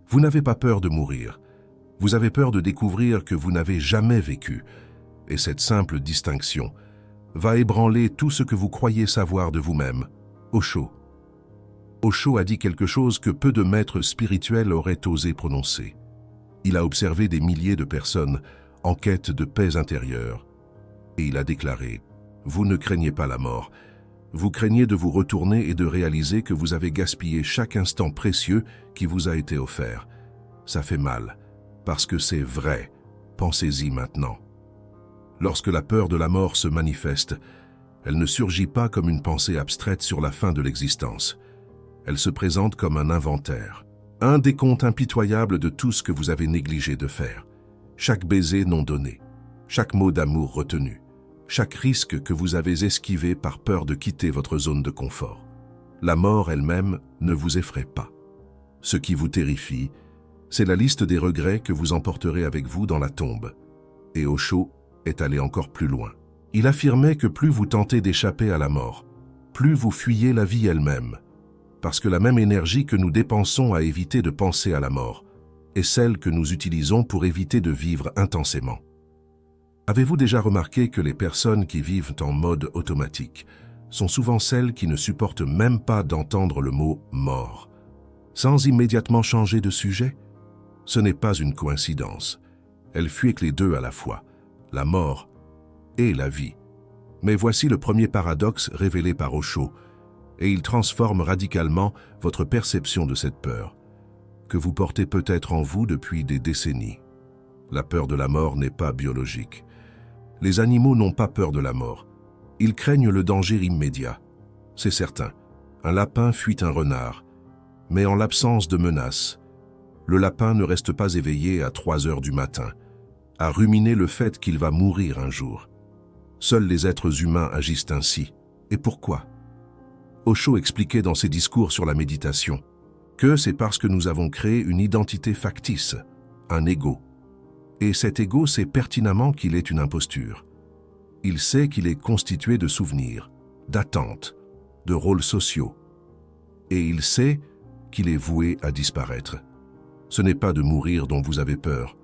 Vous n'avez pas peur de mourir. Vous avez peur de découvrir que vous n'avez jamais vécu. Et cette simple distinction va ébranler tout ce que vous croyez savoir de vous-même. Osho. Osho a dit quelque chose que peu de maîtres spirituels auraient osé prononcer. Il a observé des milliers de personnes en quête de paix intérieure. Et il a déclaré « Vous ne craignez pas la mort. Vous craignez de vous retourner et de réaliser que vous avez gaspillé chaque instant précieux qui vous a été offert. Ça fait mal, parce que c'est vrai. Pensez-y maintenant. » Lorsque la peur de la mort se manifeste, elle ne surgit pas comme une pensée abstraite sur la fin de l'existence. Elle se présente comme un inventaire, un décompte impitoyable de tout ce que vous avez négligé de faire. Chaque baiser non donné, chaque mot d'amour retenu, chaque risque que vous avez esquivé par peur de quitter votre zone de confort. La mort elle-même ne vous effraie pas. Ce qui vous terrifie, c'est la liste des regrets que vous emporterez avec vous dans la tombe. Et Osho est allé encore plus loin. Il affirmait que plus vous tentez d'échapper à la mort, plus vous fuyez la vie elle-même. Parce que la même énergie que nous dépensons à éviter de penser à la mort est celle que nous utilisons pour éviter de vivre intensément. Avez-vous déjà remarqué que les personnes qui vivent en mode automatique sont souvent celles qui ne supportent même pas d'entendre le mot « mort » sans immédiatement changer de sujet? Ce n'est pas une coïncidence. Elles fuient les deux à la fois, la mort et la vie. Mais voici le premier paradoxe révélé par Osho, et il transforme radicalement votre perception de cette peur, que vous portez peut-être en vous depuis des décennies. La peur de la mort n'est pas biologique. Les animaux n'ont pas peur de la mort. Ils craignent le danger immédiat. C'est certain, un lapin fuit un renard, mais en l'absence de menace, le lapin ne reste pas éveillé à 3 heures du matin, à ruminer le fait qu'il va mourir un jour. Seuls les êtres humains agissent ainsi. Et pourquoi? Osho expliquait dans ses discours sur la méditation que c'est parce que nous avons créé une identité factice, un ego. Et cet ego sait pertinemment qu'il est une imposture. Il sait qu'il est constitué de souvenirs, d'attentes, de rôles sociaux. Et il sait qu'il est voué à disparaître. Ce n'est pas de mourir dont vous avez peur,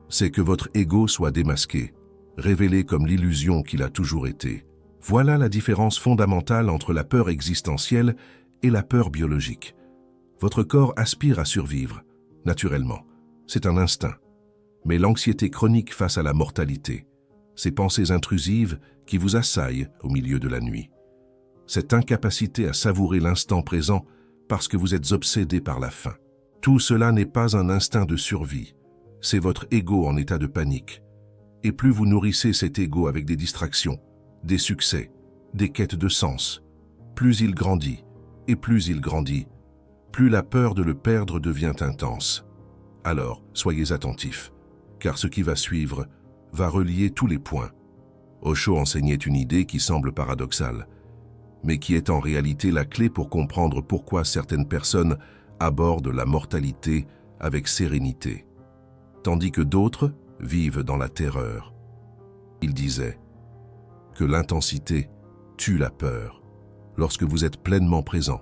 c'est que votre ego soit démasqué, révélé comme l'illusion qu'il a toujours été. Voilà la différence fondamentale entre la peur existentielle et la peur biologique. Votre corps aspire à survivre, naturellement. C'est un instinct. Mais l'anxiété chronique face à la mortalité, ces pensées intrusives qui vous assaillent au milieu de la nuit, cette incapacité à savourer l'instant présent parce que vous êtes obsédé par la faim. Tout cela n'est pas un instinct de survie, c'est votre ego en état de panique. Et plus vous nourrissez cet ego avec des distractions, des succès, des quêtes de sens, plus il grandit, et plus il grandit, plus la peur de le perdre devient intense. Alors, soyez attentifs, car ce qui va suivre va relier tous les points. Osho enseignait une idée qui semble paradoxale, mais qui est en réalité la clé pour comprendre pourquoi certaines personnes abordent la mortalité avec sérénité, tandis que d'autres vivent dans la terreur. Il disait que l'intensité tue la peur. Lorsque vous êtes pleinement présent,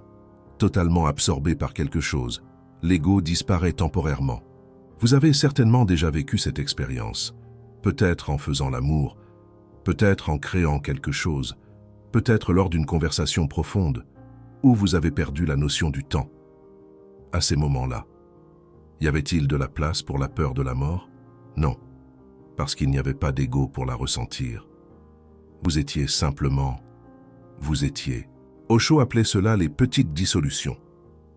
totalement absorbé par quelque chose, l'ego disparaît temporairement. Vous avez certainement déjà vécu cette expérience, peut-être en faisant l'amour, peut-être en créant quelque chose, peut-être lors d'une conversation profonde, où vous avez perdu la notion du temps. À ces moments-là, y avait-il de la place pour la peur de la mort? Non, parce qu'il n'y avait pas d'ego pour la ressentir. Vous étiez simplement, vous étiez. Osho appelait cela les petites dissolutions,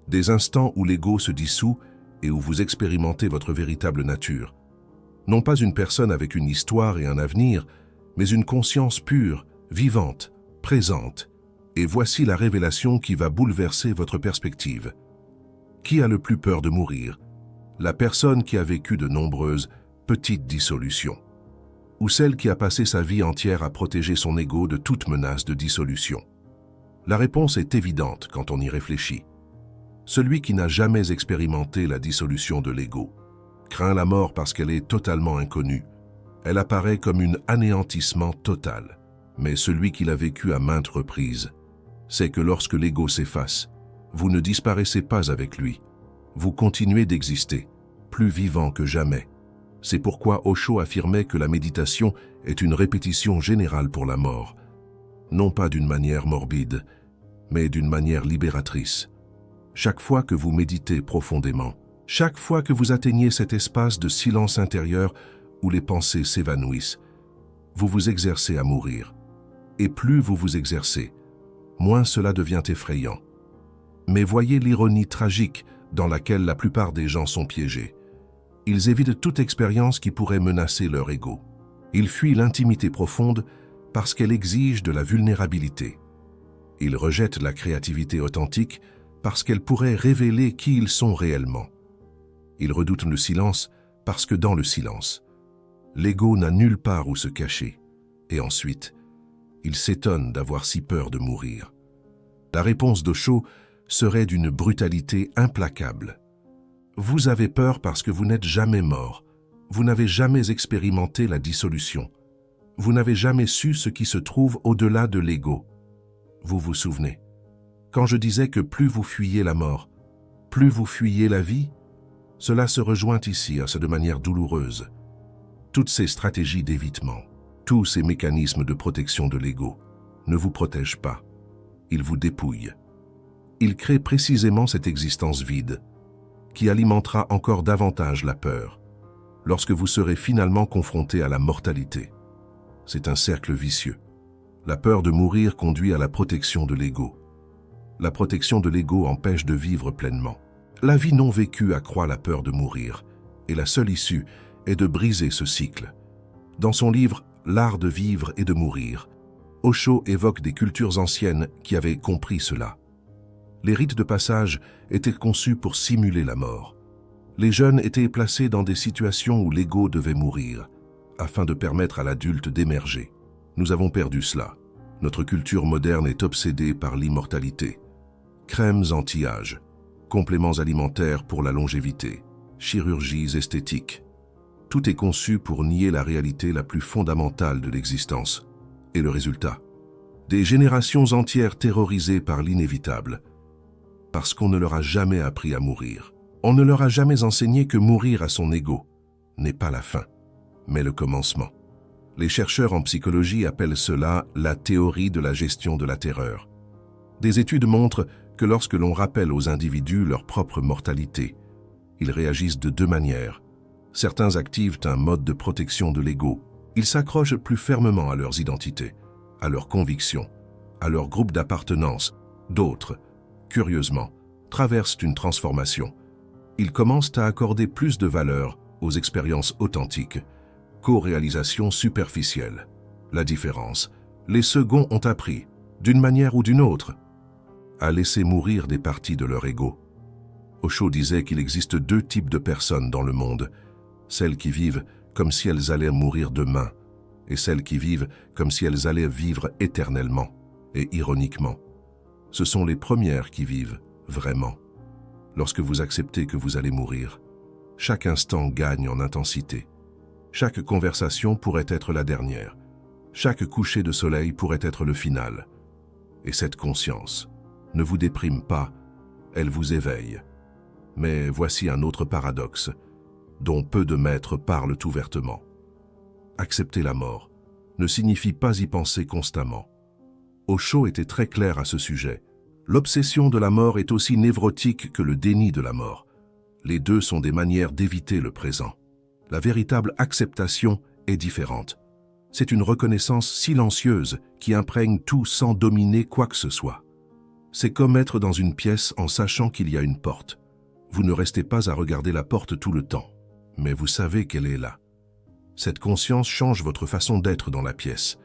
des instants où l'ego se dissout et où vous expérimentez votre véritable nature. Non pas une personne avec une histoire et un avenir, mais une conscience pure, vivante, présente. Et voici la révélation qui va bouleverser votre perspective. Qui a le plus peur de mourir? La personne qui a vécu de nombreuses petites dissolutions, ou celle qui a passé sa vie entière à protéger son ego de toute menace de dissolution? La réponse est évidente quand on y réfléchit. Celui qui n'a jamais expérimenté la dissolution de l'ego craint la mort parce qu'elle est totalement inconnue. Elle apparaît comme un anéantissement total. Mais celui qui l'a vécu à maintes reprises sait que lorsque l'ego s'efface, vous ne disparaissez pas avec lui. Vous continuez d'exister, plus vivant que jamais. C'est pourquoi Osho affirmait que la méditation est une répétition générale pour la mort, non pas d'une manière morbide, mais d'une manière libératrice. Chaque fois que vous méditez profondément, chaque fois que vous atteignez cet espace de silence intérieur où les pensées s'évanouissent, vous vous exercez à mourir. Et plus vous vous exercez, moins cela devient effrayant. Mais voyez l'ironie tragique dans laquelle la plupart des gens sont piégés. Ils évitent toute expérience qui pourrait menacer leur ego. Ils fuient l'intimité profonde parce qu'elle exige de la vulnérabilité. Ils rejettent la créativité authentique parce qu'elle pourrait révéler qui ils sont réellement. Ils redoutent le silence parce que dans le silence, l'ego n'a nulle part où se cacher. Et ensuite, ils s'étonnent d'avoir si peur de mourir. La réponse d'Osho serait d'une brutalité implacable. Vous avez peur parce que vous n'êtes jamais mort. Vous n'avez jamais expérimenté la dissolution. Vous n'avez jamais su ce qui se trouve au-delà de l'ego. Vous vous souvenez, quand je disais que plus vous fuyez la mort, plus vous fuyez la vie, cela se rejoint ici de manière douloureuse. Toutes ces stratégies d'évitement, tous ces mécanismes de protection de l'ego ne vous protègent pas. Ils vous dépouillent. Ils créent précisément cette existence vide qui alimentera encore davantage la peur lorsque vous serez finalement confronté à la mortalité. C'est un cercle vicieux. La peur de mourir conduit à la protection de l'ego. La protection de l'ego empêche de vivre pleinement. La vie non vécue accroît la peur de mourir, et la seule issue est de briser ce cycle. Dans son livre « L'art de vivre et de mourir », Osho évoque des cultures anciennes qui avaient compris cela. Les rites de passage étaient conçus pour simuler la mort. Les jeunes étaient placés dans des situations où l'ego devait mourir, afin de permettre à l'adulte d'émerger. Nous avons perdu cela. Notre culture moderne est obsédée par l'immortalité. Crèmes anti-âge, compléments alimentaires pour la longévité, chirurgies esthétiques. Tout est conçu pour nier la réalité la plus fondamentale de l'existence. Et le résultat? Des générations entières terrorisées par l'inévitable, parce qu'on ne leur a jamais appris à mourir. On ne leur a jamais enseigné que mourir à son ego n'est pas la fin, mais le commencement. Les chercheurs en psychologie appellent cela la théorie de la gestion de la terreur. Des études montrent que lorsque l'on rappelle aux individus leur propre mortalité, ils réagissent de deux manières. Certains activent un mode de protection de l'ego. Ils s'accrochent plus fermement à leurs identités, à leurs convictions, à leur groupe d'appartenance. D'autres, curieusement, traversent une transformation. Ils commencent à accorder plus de valeur aux expériences authentiques qu'aux réalisations superficielles. La différence, les seconds ont appris, d'une manière ou d'une autre, à laisser mourir des parties de leur ego. Osho disait qu'il existe deux types de personnes dans le monde, celles qui vivent comme si elles allaient mourir demain, et celles qui vivent comme si elles allaient vivre éternellement, et ironiquement. Ce sont les premières qui vivent vraiment. Lorsque vous acceptez que vous allez mourir, chaque instant gagne en intensité. Chaque conversation pourrait être la dernière. Chaque coucher de soleil pourrait être le final. Et cette conscience ne vous déprime pas, elle vous éveille. Mais voici un autre paradoxe, dont peu de maîtres parlent ouvertement. Accepter la mort ne signifie pas y penser constamment. Osho était très clair à ce sujet. L'obsession de la mort est aussi névrotique que le déni de la mort. Les deux sont des manières d'éviter le présent. La véritable acceptation est différente. C'est une reconnaissance silencieuse qui imprègne tout sans dominer quoi que ce soit. C'est comme être dans une pièce en sachant qu'il y a une porte. Vous ne restez pas à regarder la porte tout le temps, mais vous savez qu'elle est là. Cette conscience change votre façon d'être dans la pièce.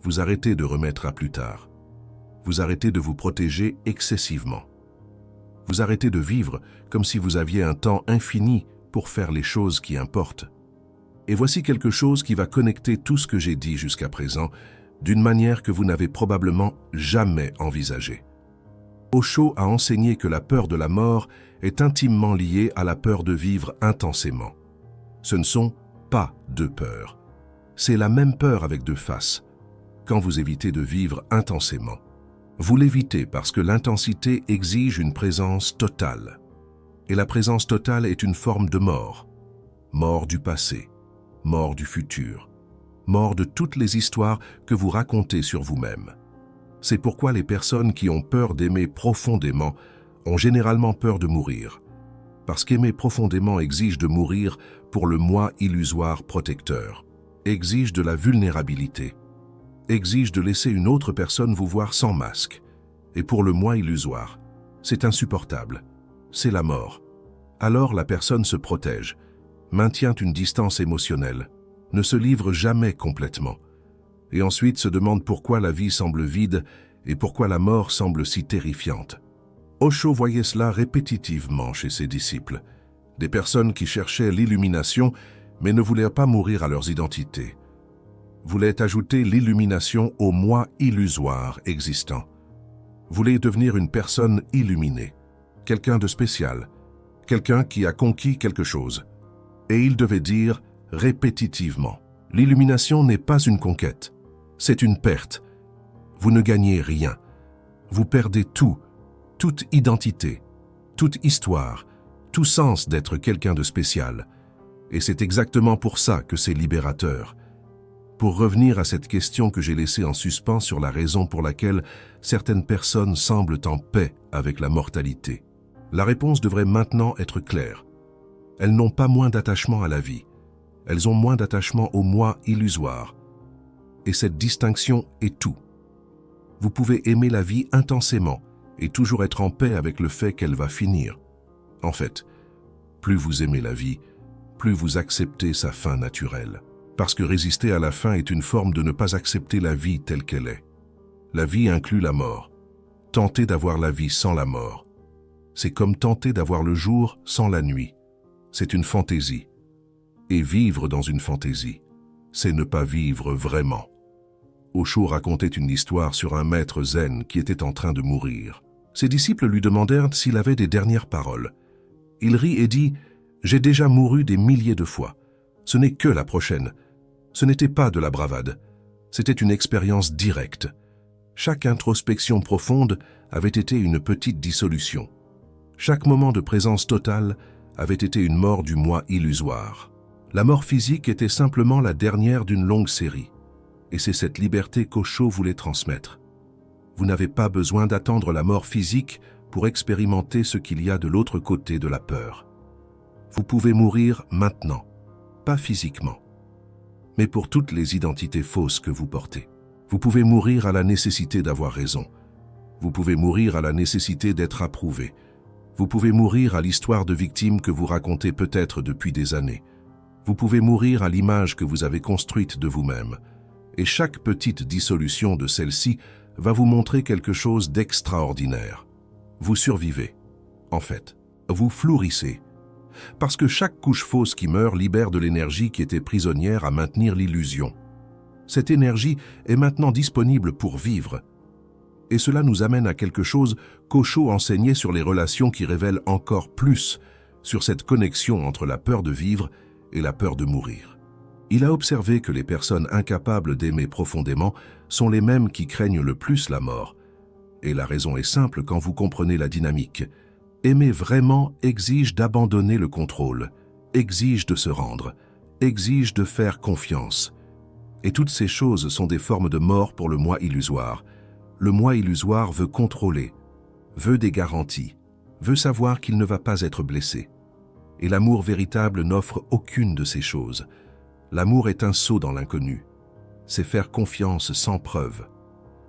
Vous arrêtez de remettre à plus tard. Vous arrêtez de vous protéger excessivement. Vous arrêtez de vivre comme si vous aviez un temps infini pour faire les choses qui importent. Et voici quelque chose qui va connecter tout ce que j'ai dit jusqu'à présent d'une manière que vous n'avez probablement jamais envisagée. Osho a enseigné que la peur de la mort est intimement liée à la peur de vivre intensément. Ce ne sont pas deux peurs. C'est la même peur avec deux faces. Quand vous évitez de vivre intensément, vous l'évitez parce que l'intensité exige une présence totale. Et la présence totale est une forme de mort. Mort du passé, mort du futur, mort de toutes les histoires que vous racontez sur vous-même. C'est pourquoi les personnes qui ont peur d'aimer profondément ont généralement peur de mourir. Parce qu'aimer profondément exige de mourir pour le moi illusoire protecteur, exige de la vulnérabilité, exige de laisser une autre personne vous voir sans masque. Et pour le moi illusoire, c'est insupportable, c'est la mort. Alors la personne se protège, maintient une distance émotionnelle, ne se livre jamais complètement, et ensuite se demande pourquoi la vie semble vide et pourquoi la mort semble si terrifiante. Osho voyait cela répétitivement chez ses disciples, des personnes qui cherchaient l'illumination mais ne voulaient pas mourir à leurs identités, voulaient ajouter l'illumination au moi illusoire existant, voulaient devenir une personne illuminée, quelqu'un de spécial, quelqu'un qui a conquis quelque chose. Et il devait dire répétitivement, l'illumination n'est pas une conquête, c'est une perte. Vous ne gagnez rien, vous perdez tout, toute identité, toute histoire, tout sens d'être quelqu'un de spécial. Et c'est exactement pour ça que c'est libérateur. Pour revenir à cette question que j'ai laissée en suspens sur la raison pour laquelle certaines personnes semblent en paix avec la mortalité. La réponse devrait maintenant être claire. Elles n'ont pas moins d'attachement à la vie. Elles ont moins d'attachement au moi illusoire. Et cette distinction est tout. Vous pouvez aimer la vie intensément et toujours être en paix avec le fait qu'elle va finir. En fait, plus vous aimez la vie, plus vous acceptez sa fin naturelle. Parce que résister à la fin est une forme de ne pas accepter la vie telle qu'elle est. La vie inclut la mort. Tenter d'avoir la vie sans la mort, c'est comme tenter d'avoir le jour sans la nuit. C'est une fantaisie. Et vivre dans une fantaisie, c'est ne pas vivre vraiment. Osho racontait une histoire sur un maître zen qui était en train de mourir. Ses disciples lui demandèrent s'il avait des dernières paroles. Il rit et dit « J'ai déjà mouru des milliers de fois. Ce n'est que la prochaine. » Ce n'était pas de la bravade. C'était une expérience directe. Chaque introspection profonde avait été une petite dissolution. Chaque moment de présence totale avait été une mort du moi illusoire. La mort physique était simplement la dernière d'une longue série. Et c'est cette liberté qu'Osho voulait transmettre. Vous n'avez pas besoin d'attendre la mort physique pour expérimenter ce qu'il y a de l'autre côté de la peur. Vous pouvez mourir maintenant, pas physiquement, mais pour toutes les identités fausses que vous portez. Vous pouvez mourir à la nécessité d'avoir raison. Vous pouvez mourir à la nécessité d'être approuvé. Vous pouvez mourir à l'histoire de victime que vous racontez peut-être depuis des années. Vous pouvez mourir à l'image que vous avez construite de vous-même. Et chaque petite dissolution de celle-ci va vous montrer quelque chose d'extraordinaire. Vous survivez. En fait, vous flourissez. Parce que chaque couche fausse qui meurt libère de l'énergie qui était prisonnière à maintenir l'illusion. Cette énergie est maintenant disponible pour vivre. Et cela nous amène à quelque chose qu'Osho enseignait sur les relations qui révèlent encore plus sur cette connexion entre la peur de vivre et la peur de mourir. Il a observé que les personnes incapables d'aimer profondément sont les mêmes qui craignent le plus la mort. Et la raison est simple quand vous comprenez la dynamique. Aimer vraiment exige d'abandonner le contrôle, exige de se rendre, exige de faire confiance. Et toutes ces choses sont des formes de mort pour le moi illusoire. Le moi illusoire veut contrôler, veut des garanties, veut savoir qu'il ne va pas être blessé. Et l'amour véritable n'offre aucune de ces choses. L'amour est un saut dans l'inconnu. C'est faire confiance sans preuve.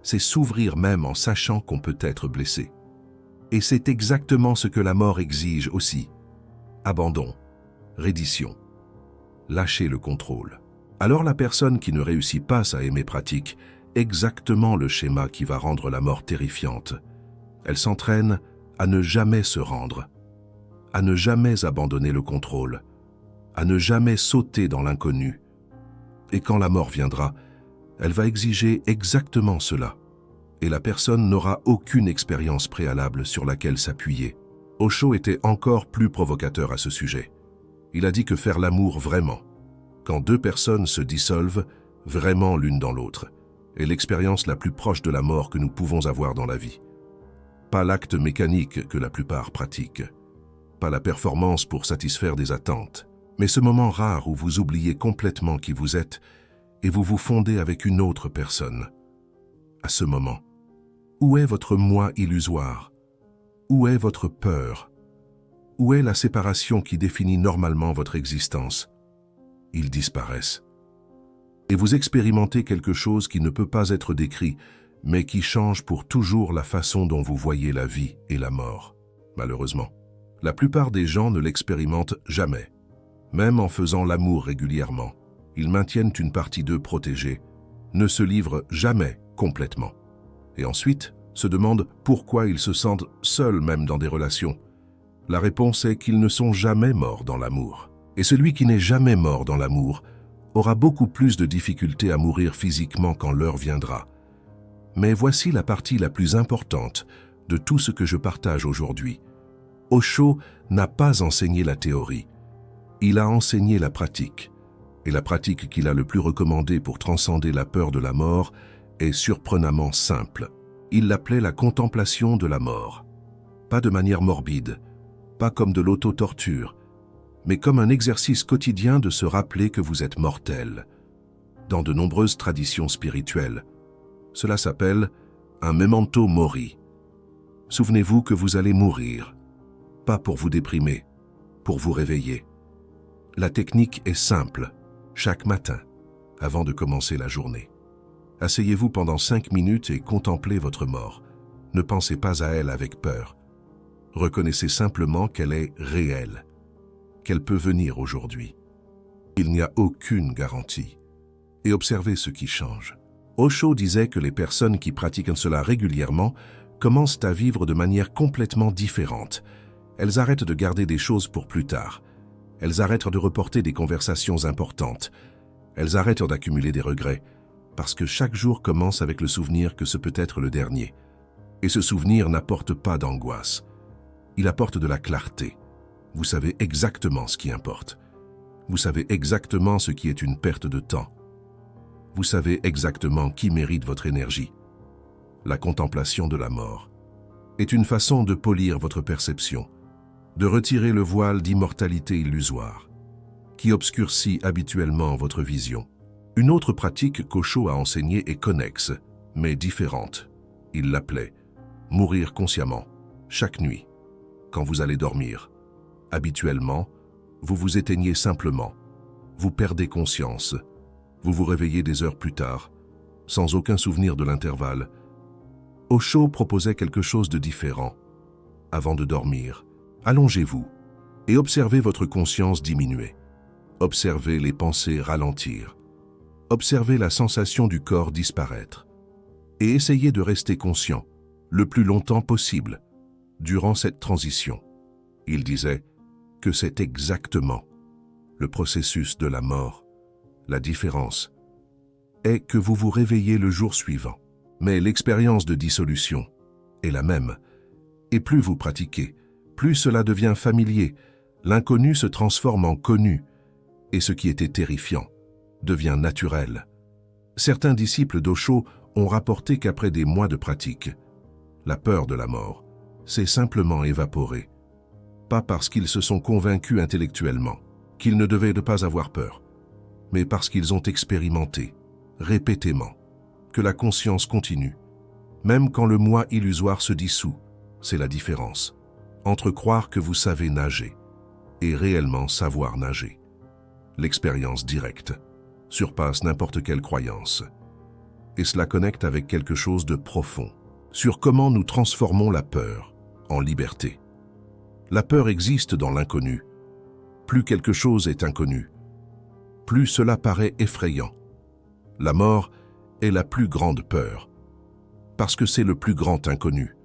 C'est s'ouvrir même en sachant qu'on peut être blessé. Et c'est exactement ce que la mort exige aussi. Abandon, reddition, lâcher le contrôle. Alors la personne qui ne réussit pas à aimer pratique exactement le schéma qui va rendre la mort terrifiante. Elle s'entraîne à ne jamais se rendre, à ne jamais abandonner le contrôle, à ne jamais sauter dans l'inconnu. Et quand la mort viendra, elle va exiger exactement cela. Et la personne n'aura aucune expérience préalable sur laquelle s'appuyer. Osho était encore plus provocateur à ce sujet. Il a dit que faire l'amour vraiment, quand deux personnes se dissolvent vraiment l'une dans l'autre, est l'expérience la plus proche de la mort que nous pouvons avoir dans la vie. Pas l'acte mécanique que la plupart pratiquent. pas la performance pour satisfaire des attentes, mais ce moment rare où vous oubliez complètement qui vous êtes et vous vous fondez avec une autre personne. À ce moment, où est votre moi illusoire? Où est votre peur? Où est la séparation qui définit normalement votre existence? Ils disparaissent. Et vous expérimentez quelque chose qui ne peut pas être décrit, mais qui change pour toujours la façon dont vous voyez la vie et la mort. Malheureusement, la plupart des gens ne l'expérimentent jamais. Même en faisant l'amour régulièrement, ils maintiennent une partie d'eux protégée, ne se livrent jamais complètement. Et ensuite, se demandent pourquoi ils se sentent seuls même dans des relations. La réponse est qu'ils ne sont jamais morts dans l'amour. Et celui qui n'est jamais mort dans l'amour aura beaucoup plus de difficultés à mourir physiquement quand l'heure viendra. Mais voici la partie la plus importante de tout ce que je partage aujourd'hui. Osho n'a pas enseigné la théorie, il a enseigné la pratique. Et la pratique qu'il a le plus recommandée pour transcender la peur de la mort est surprenamment simple. Il l'appelait la contemplation de la mort. Pas de manière morbide, pas comme de l'auto-torture, mais comme un exercice quotidien de se rappeler que vous êtes mortel. Dans de nombreuses traditions spirituelles, cela s'appelle un memento mori. Souvenez-vous que vous allez mourir, pas pour vous déprimer, pour vous réveiller. La technique est simple, chaque matin, avant de commencer la journée. Asseyez-vous pendant 5 minutes et contemplez votre mort. Ne pensez pas à elle avec peur. Reconnaissez simplement qu'elle est réelle, qu'elle peut venir aujourd'hui. Il n'y a aucune garantie. Et observez ce qui change. Osho disait que les personnes qui pratiquent cela régulièrement commencent à vivre de manière complètement différente. Elles arrêtent de garder des choses pour plus tard. Elles arrêtent de reporter des conversations importantes. Elles arrêtent d'accumuler des regrets, parce que chaque jour commence avec le souvenir que ce peut être le dernier. Et ce souvenir n'apporte pas d'angoisse. Il apporte de la clarté. Vous savez exactement ce qui importe. Vous savez exactement ce qui est une perte de temps. Vous savez exactement qui mérite votre énergie. La contemplation de la mort est une façon de polir votre perception, de retirer le voile d'immortalité illusoire, qui obscurcit habituellement votre vision. Une autre pratique qu'Osho a enseignée est connexe, mais différente. Il l'appelait « mourir consciemment », chaque nuit, quand vous allez dormir. Habituellement, vous vous éteignez simplement, vous perdez conscience, vous vous réveillez des heures plus tard, sans aucun souvenir de l'intervalle. Osho proposait quelque chose de différent. Avant de dormir, allongez-vous et observez votre conscience diminuer. Observez les pensées ralentir. Observez la sensation du corps disparaître. Et essayez de rester conscient le plus longtemps possible durant cette transition. Il disait que c'est exactement le processus de la mort. La différence est que vous vous réveillez le jour suivant. Mais l'expérience de dissolution est la même. Et plus vous pratiquez, plus cela devient familier. L'inconnu se transforme en connu. Et ce qui était terrifiant devient naturel. Certains disciples d'Osho ont rapporté qu'après des mois de pratique, la peur de la mort s'est simplement évaporée. Pas parce qu'ils se sont convaincus intellectuellement qu'ils ne devaient pas avoir peur, mais parce qu'ils ont expérimenté, répétément, que la conscience continue. Même quand le moi illusoire se dissout, c'est la différence entre croire que vous savez nager et réellement savoir nager. L'expérience directe surpasse n'importe quelle croyance. Et cela connecte avec quelque chose de profond, sur comment nous transformons la peur en liberté. La peur existe dans l'inconnu. Plus quelque chose est inconnu, plus cela paraît effrayant. La mort est la plus grande peur, parce que c'est le plus grand inconnu.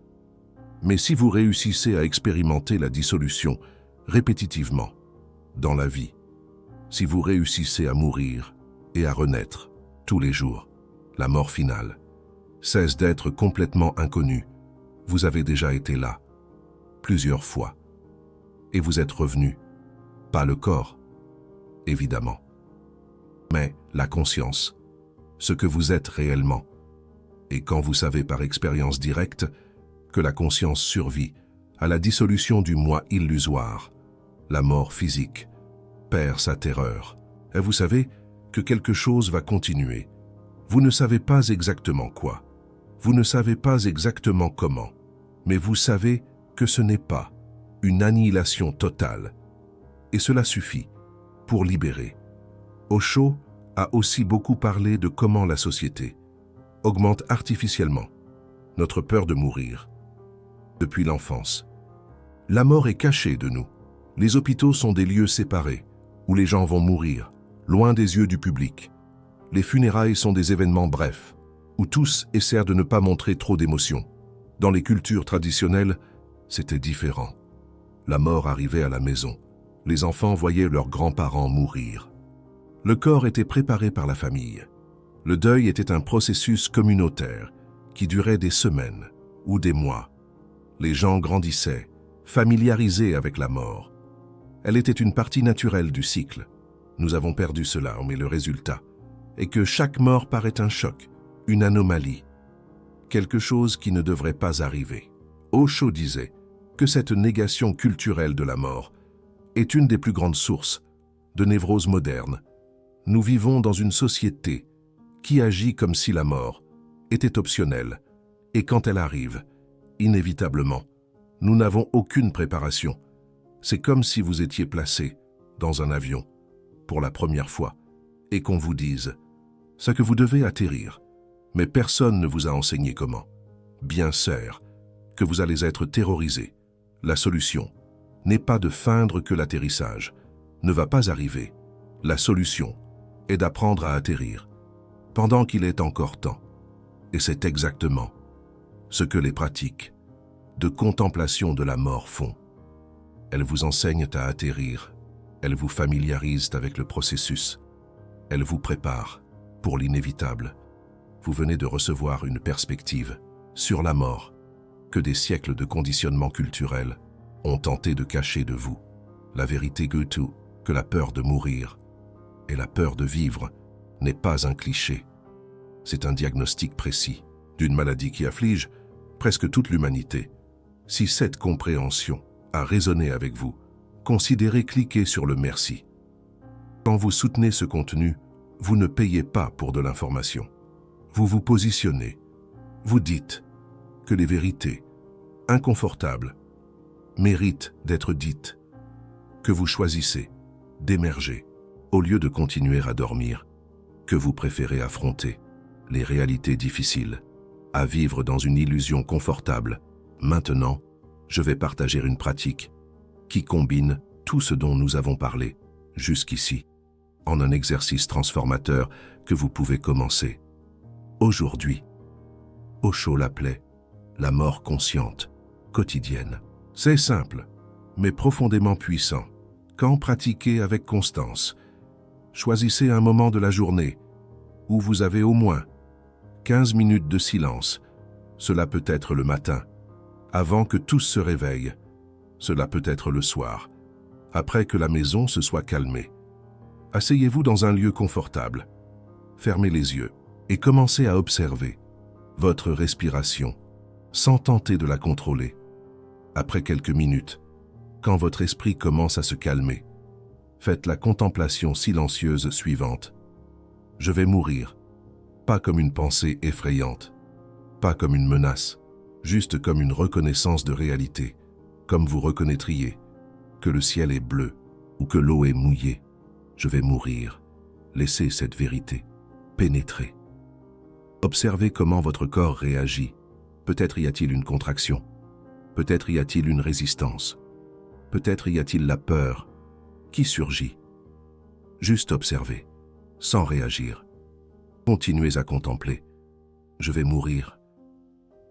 Mais si vous réussissez à expérimenter la dissolution répétitivement dans la vie, si vous réussissez à mourir et à renaître tous les jours, la mort finale cesse d'être complètement inconnue. Vous avez déjà été là, plusieurs fois, et vous êtes revenu, pas le corps, évidemment, mais la conscience, ce que vous êtes réellement. Et quand vous savez par expérience directe que la conscience survit à la dissolution du moi illusoire. La mort physique perd sa terreur. Et vous savez que quelque chose va continuer. Vous ne savez pas exactement quoi. Vous ne savez pas exactement comment. Mais vous savez que ce n'est pas une annihilation totale. Et cela suffit pour libérer. Osho a aussi beaucoup parlé de comment la société augmente artificiellement notre peur de mourir. Depuis l'enfance, la mort est cachée de nous. Les hôpitaux sont des lieux séparés où les gens vont mourir, loin des yeux du public. Les funérailles sont des événements brefs, où tous essaient de ne pas montrer trop d'émotions. Dans les cultures traditionnelles, c'était différent. La mort arrivait à la maison. Les enfants voyaient leurs grands-parents mourir. Le corps était préparé par la famille. Le deuil était un processus communautaire qui durait des semaines ou des mois. Les gens grandissaient, familiarisés avec la mort. Elle était une partie naturelle du cycle. Nous avons perdu cela, mais le résultat est que chaque mort paraît un choc, une anomalie, quelque chose qui ne devrait pas arriver. Osho disait que cette négation culturelle de la mort est une des plus grandes sources de névrose moderne. Nous vivons dans une société qui agit comme si la mort était optionnelle, et quand elle arrive, inévitablement, nous n'avons aucune préparation. C'est comme si vous étiez placé dans un avion pour la première fois et qu'on vous dise ce que vous devez atterrir, mais personne ne vous a enseigné comment. Bien sûr que vous allez être terrorisé. La solution n'est pas de feindre que l'atterrissage ne va pas arriver. La solution est d'apprendre à atterrir pendant qu'il est encore temps. Et c'est exactement ce que les pratiques de contemplation de la mort font. Elles vous enseignent à atterrir, elles vous familiarisent avec le processus, elles vous préparent pour l'inévitable. Vous venez de recevoir une perspective sur la mort que des siècles de conditionnement culturel ont tenté de cacher de vous. La vérité que la peur de mourir et la peur de vivre n'est pas un cliché. C'est un diagnostic précis d'une maladie qui afflige presque toute l'humanité. Si cette compréhension a résonné avec vous, considérez cliquer sur le merci. Quand vous soutenez ce contenu, vous ne payez pas pour de l'information. Vous vous positionnez. Vous dites que les vérités inconfortables méritent d'être dites, que vous choisissez d'émerger au lieu de continuer à dormir, que vous préférez affronter les réalités difficiles, à vivre dans une illusion confortable. Maintenant, je vais partager une pratique qui combine tout ce dont nous avons parlé jusqu'ici en un exercice transformateur que vous pouvez commencer aujourd'hui. Osho l'appelait la mort consciente, quotidienne. C'est simple, mais profondément puissant. Quand pratiqué avec constance, choisissez un moment de la journée où vous avez au moins 15 minutes de silence. Cela peut être le matin, avant que tous se réveillent. Cela peut être le soir, après que la maison se soit calmée. Asseyez-vous dans un lieu confortable, fermez les yeux et commencez à observer votre respiration sans tenter de la contrôler. Après quelques minutes, quand votre esprit commence à se calmer, faites la contemplation silencieuse suivante. Je vais mourir, pas comme une pensée effrayante, pas comme une menace, juste comme une reconnaissance de réalité, comme vous reconnaîtriez que le ciel est bleu ou que l'eau est mouillée. Je vais mourir. Laissez cette vérité pénétrer. Observez comment votre corps réagit. Peut-être y a-t-il une contraction. Peut-être y a-t-il une résistance. Peut-être y a-t-il la peur qui surgit. Juste observez, sans réagir. Continuez à contempler. Je vais mourir.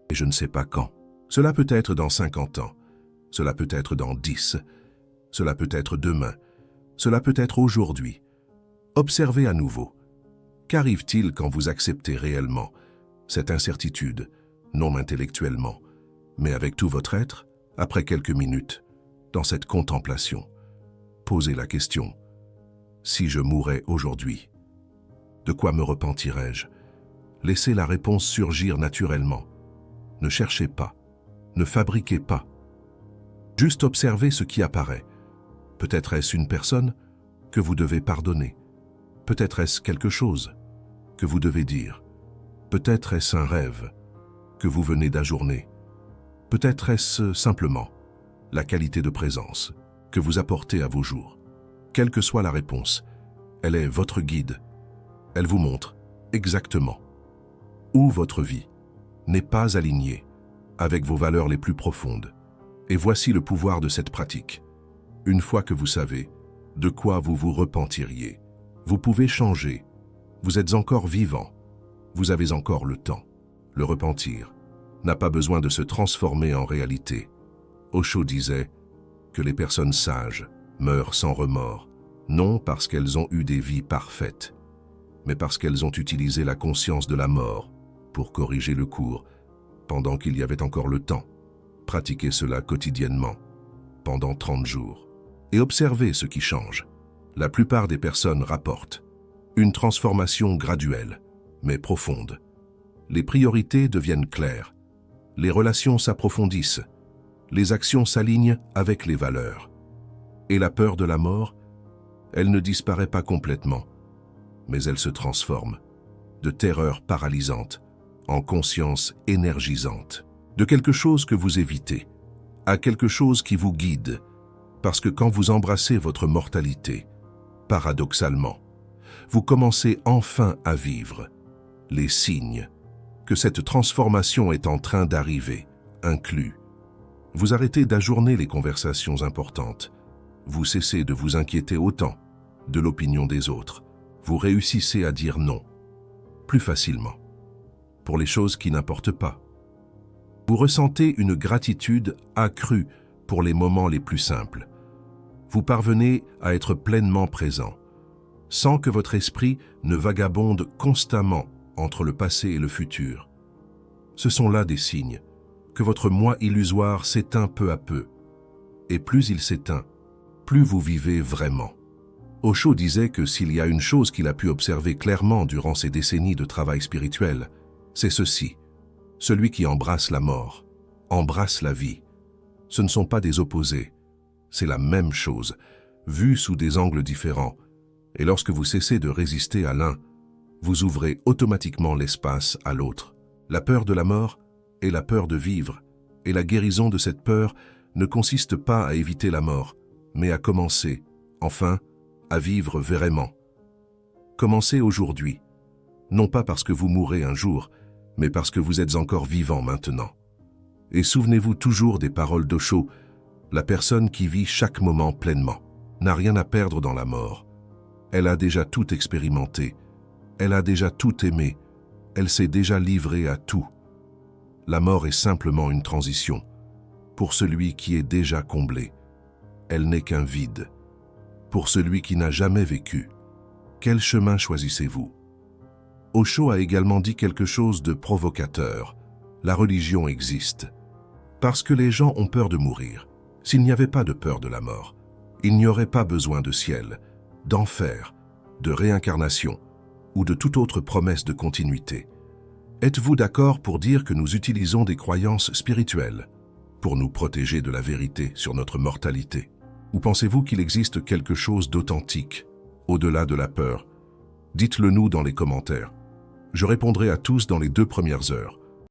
Et je ne sais pas quand. Cela peut être dans 50 ans. Cela peut être dans 10. Cela peut être demain. Cela peut être aujourd'hui. Observez à nouveau. Qu'arrive-t-il quand vous acceptez réellement cette incertitude, non intellectuellement, mais avec tout votre être, après quelques minutes, dans cette contemplation? Posez la question. Si je mourais aujourd'hui, de quoi me repentirais-je? Laissez la réponse surgir naturellement. Ne cherchez pas, ne fabriquez pas. Juste observez ce qui apparaît. Peut-être est-ce une personne que vous devez pardonner. Peut-être est-ce quelque chose que vous devez dire. Peut-être est-ce un rêve que vous venez d'ajourner. Peut-être est-ce simplement la qualité de présence que vous apportez à vos jours. Quelle que soit la réponse, elle est votre guide. Elle vous montre exactement où votre vie n'est pas alignée avec vos valeurs les plus profondes. Et voici le pouvoir de cette pratique. Une fois que vous savez de quoi vous vous repentiriez, vous pouvez changer. Vous êtes encore vivant. Vous avez encore le temps. Le repentir n'a pas besoin de se transformer en réalité. Osho disait que les personnes sages meurent sans remords, non parce qu'elles ont eu des vies parfaites, mais parce qu'elles ont utilisé la conscience de la mort pour corriger le cours pendant qu'il y avait encore le temps. Pratiquez cela quotidiennement, pendant 30 jours, et observez ce qui change. La plupart des personnes rapportent une transformation graduelle, mais profonde. Les priorités deviennent claires, les relations s'approfondissent, les actions s'alignent avec les valeurs. Et la peur de la mort, elle ne disparaît pas complètement, mais elle se transforme de terreur paralysante en conscience énergisante, de quelque chose que vous évitez à quelque chose qui vous guide, parce que quand vous embrassez votre mortalité, paradoxalement, vous commencez enfin à vivre les signes que cette transformation est en train d'arriver, inclus. Vous arrêtez d'ajourner les conversations importantes, vous cessez de vous inquiéter autant de l'opinion des autres, vous réussissez à dire non, plus facilement, pour les choses qui n'importent pas. Vous ressentez une gratitude accrue pour les moments les plus simples. Vous parvenez à être pleinement présent, sans que votre esprit ne vagabonde constamment entre le passé et le futur. Ce sont là des signes que votre moi illusoire s'éteint peu à peu. Et plus il s'éteint, plus vous vivez vraiment. Osho disait que s'il y a une chose qu'il a pu observer clairement durant ces décennies de travail spirituel, c'est ceci. Celui qui embrasse la mort, embrasse la vie. Ce ne sont pas des opposés, c'est la même chose, vue sous des angles différents. Et lorsque vous cessez de résister à l'un, vous ouvrez automatiquement l'espace à l'autre. La peur de la mort est la peur de vivre, et la guérison de cette peur ne consiste pas à éviter la mort, mais à commencer, enfin, à vivre vraiment. Commencez aujourd'hui, non pas parce que vous mourrez un jour, mais parce que vous êtes encore vivant maintenant. Et souvenez-vous toujours des paroles d'Osho, la personne qui vit chaque moment pleinement n'a rien à perdre dans la mort. Elle a déjà tout expérimenté, elle a déjà tout aimé, elle s'est déjà livrée à tout. La mort est simplement une transition. Pour celui qui est déjà comblé, elle n'est qu'un vide. Pour celui qui n'a jamais vécu, quel chemin choisissez-vous? Osho a également dit quelque chose de provocateur. La religion existe. Parce que les gens ont peur de mourir. S'il n'y avait pas de peur de la mort, il n'y aurait pas besoin de ciel, d'enfer, de réincarnation ou de toute autre promesse de continuité. Êtes-vous d'accord pour dire que nous utilisons des croyances spirituelles pour nous protéger de la vérité sur notre mortalité? Ou pensez-vous qu'il existe quelque chose d'authentique, au-delà de la peur? Dites-le nous dans les commentaires. Je répondrai à tous dans les 2 premières heures.